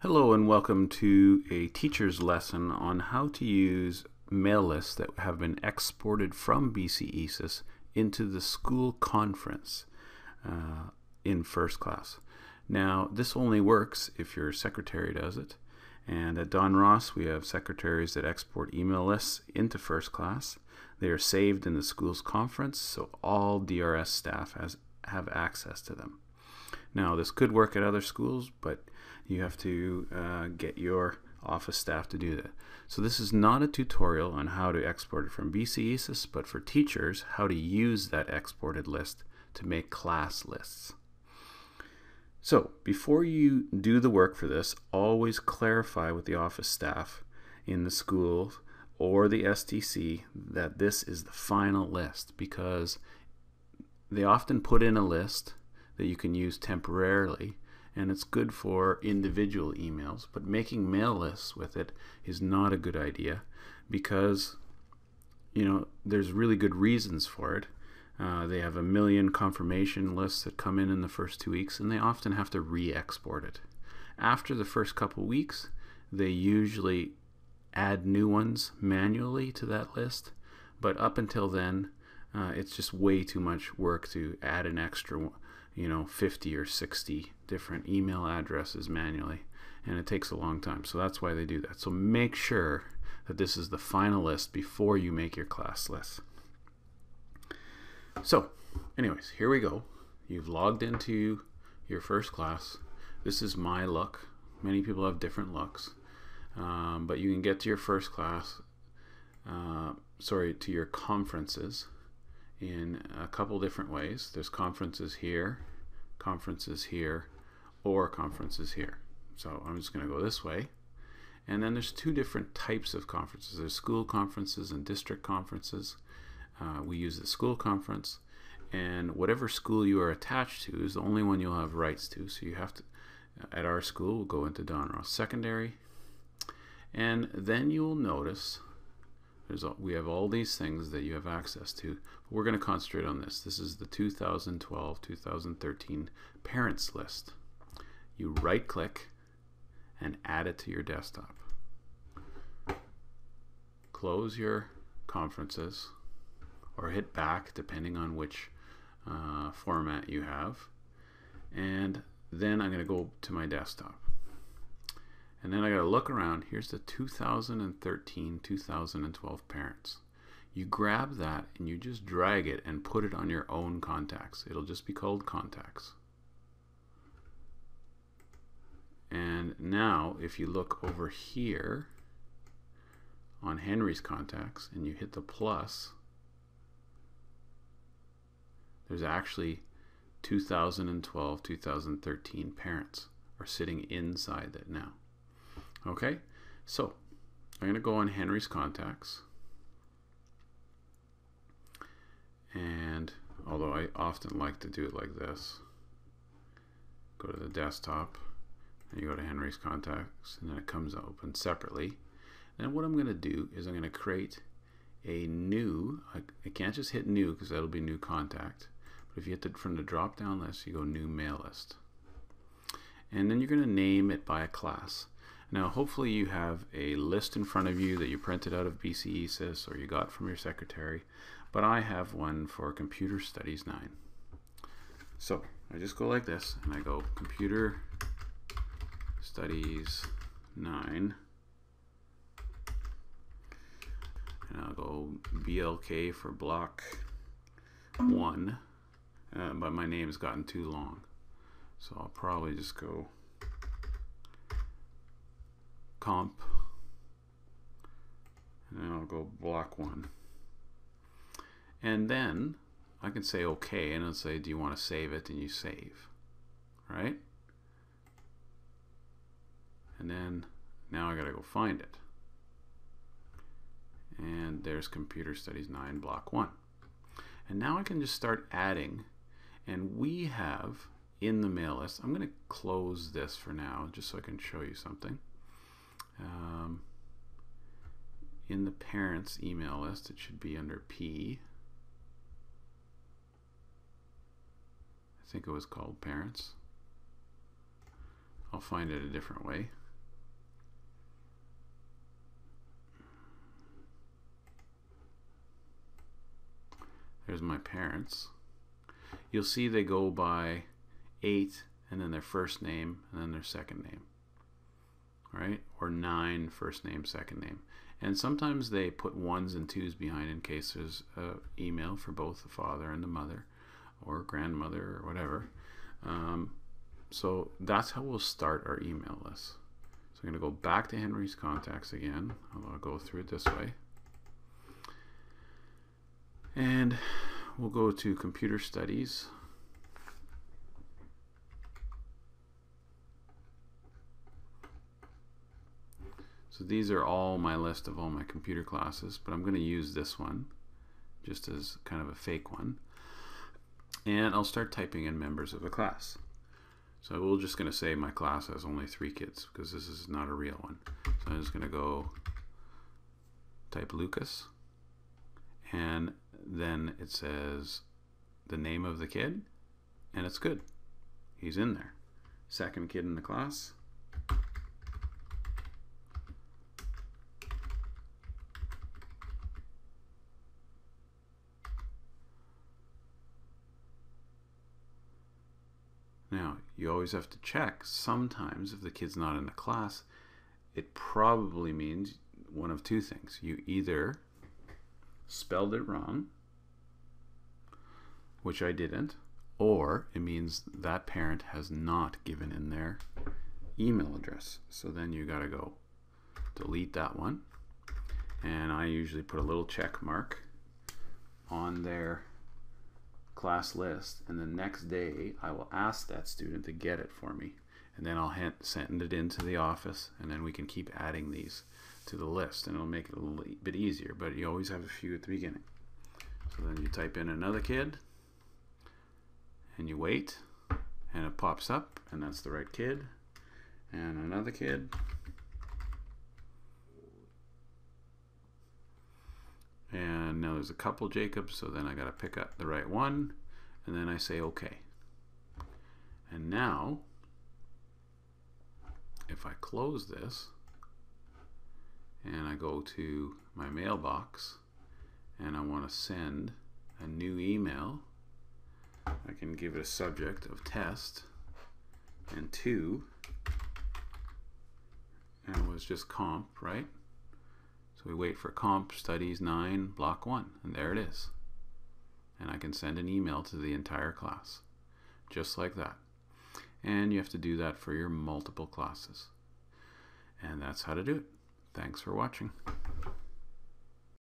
Hello and welcome to a teacher's lesson on how to use mail lists that have been exported from BCesis into the school conference in FirstClass. Now this only works if your secretary does it, and at Don Ross we have secretaries that export email lists into FirstClass. They are saved in the school's conference, so all DRS staff have access to them. Now this could work at other schools, but you have to get your office staff to do that. So this is not a tutorial on how to export it from BCesis, but for teachers, how to use that exported list to make class lists. So before you do the work for this, always clarify with the office staff in the school or the STC that this is the final list, because they often put in a list that you can use temporarily, and it's good for individual emails, but making mail lists with it is not a good idea, because there's really good reasons for it. They have a million confirmation lists that come in the first 2 weeks, and they often have to re-export it. After the first couple weeks, they usually add new ones manually to that list, but up until then it's just way too much work to add an extra 50 or 60 different email addresses manually, and it takes a long time. So that's why they do that. So make sure that this is the final list before you make your class list. So anyways, here we go. You've logged into your FirstClass. This is my look. Many people have different looks, but you can get to your FirstClass, to your conferences in a couple different ways. There's conferences here, or conferences here. So I'm just going to go this way. And then there's two different types of conferences. There's school conferences and district conferences. We use the school conference, and whatever school you are attached to is the only one you'll have rights to. So you have to, at our school, we'll go into Don Ross Secondary, and then you'll notice we have all these things that you have access to. We're going to concentrate on this. This is the 2012-2013 parents list. You right click and add it to your desktop. Close your conferences, or hit back depending on which format you have, and then I'm going to go to my desktop. And then I got to look around. Here's the 2013-2012 parents. You grab that and you just drag it and put it on your own contacts. It'll just be called contacts. And now if you look over here on Henry's contacts and you hit the plus, there's actually 2012-2013 parents are sitting inside that now. Okay, so I'm going to go on Henry's contacts, and although I often like to do it like this, go to the desktop and you go to Henry's contacts, and then it comes open separately. Then what I'm going to do is I'm going to create a new, I can't just hit new because that'll be new contact, but if you hit it from the drop down list, you go new mail list, and then you're going to name it by a class. Now hopefully you have a list in front of you that you printed out of BCesis or you got from your secretary, but I have one for Computer Studies 9. So I just go like this and I go Computer Studies 9, and I'll go BLK for block 1, but my name's gotten too long, so I'll probably just go comp, and then I'll go block 1, and then I can say OK, and it'll say do you want to save it, and you save, right? And then now I gotta go find it, and there's Computer Studies 9 block 1, and now I can just start adding, and we have in the mail list, I'm gonna close this for now just so I can show you something. In the parents email list, it should be under P. I think it was called parents. I'll find it a different way. There's my parents. You'll see they go by 8 and then their first name and then their second name, right? Or 9 first name, second name. And sometimes they put 1s and 2s behind in case there's an email for both the father and the mother or grandmother or whatever. So that's how we'll start our email list. So I'm going to go back to Henry's contacts again. I'll go through it this way. And we'll go to computer studies. So these are all my list of all my computer classes, but I'm going to use this one just as kind of a fake one. And I'll start typing in members of the class. So we're just going to say my class has only 3 kids because this is not a real one. So I'm just going to go type Lucas, and then it says the name of the kid, and it's good. He's in there. Second kid in the class. Now, you always have to check. Sometimes if the kid's not in the class, it probably means one of 2 things. You either spelled it wrong, which I didn't, or it means that parent has not given in their email address. So then you got to go delete that one. And I usually put a little check mark on their class list, and the next day I will ask that student to get it for me, and then I'll send it into the office, and then we can keep adding these to the list, and it'll make it a little bit easier, but you always have a few at the beginning. So then you type in another kid, and you wait, and it pops up, and that's the right kid, and another kid, and now there's a couple Jacobs, so then I got to pick up the right one, and then I say okay. And now if I close this and I go to my mailbox and I want to send a new email, I can give it a subject of test and 2, and it was just comp, right? So we wait for comp studies 9 block 1, and there it is. And I can send an email to the entire class, just like that. And you have to do that for your multiple classes. And that's how to do it. Thanks for watching.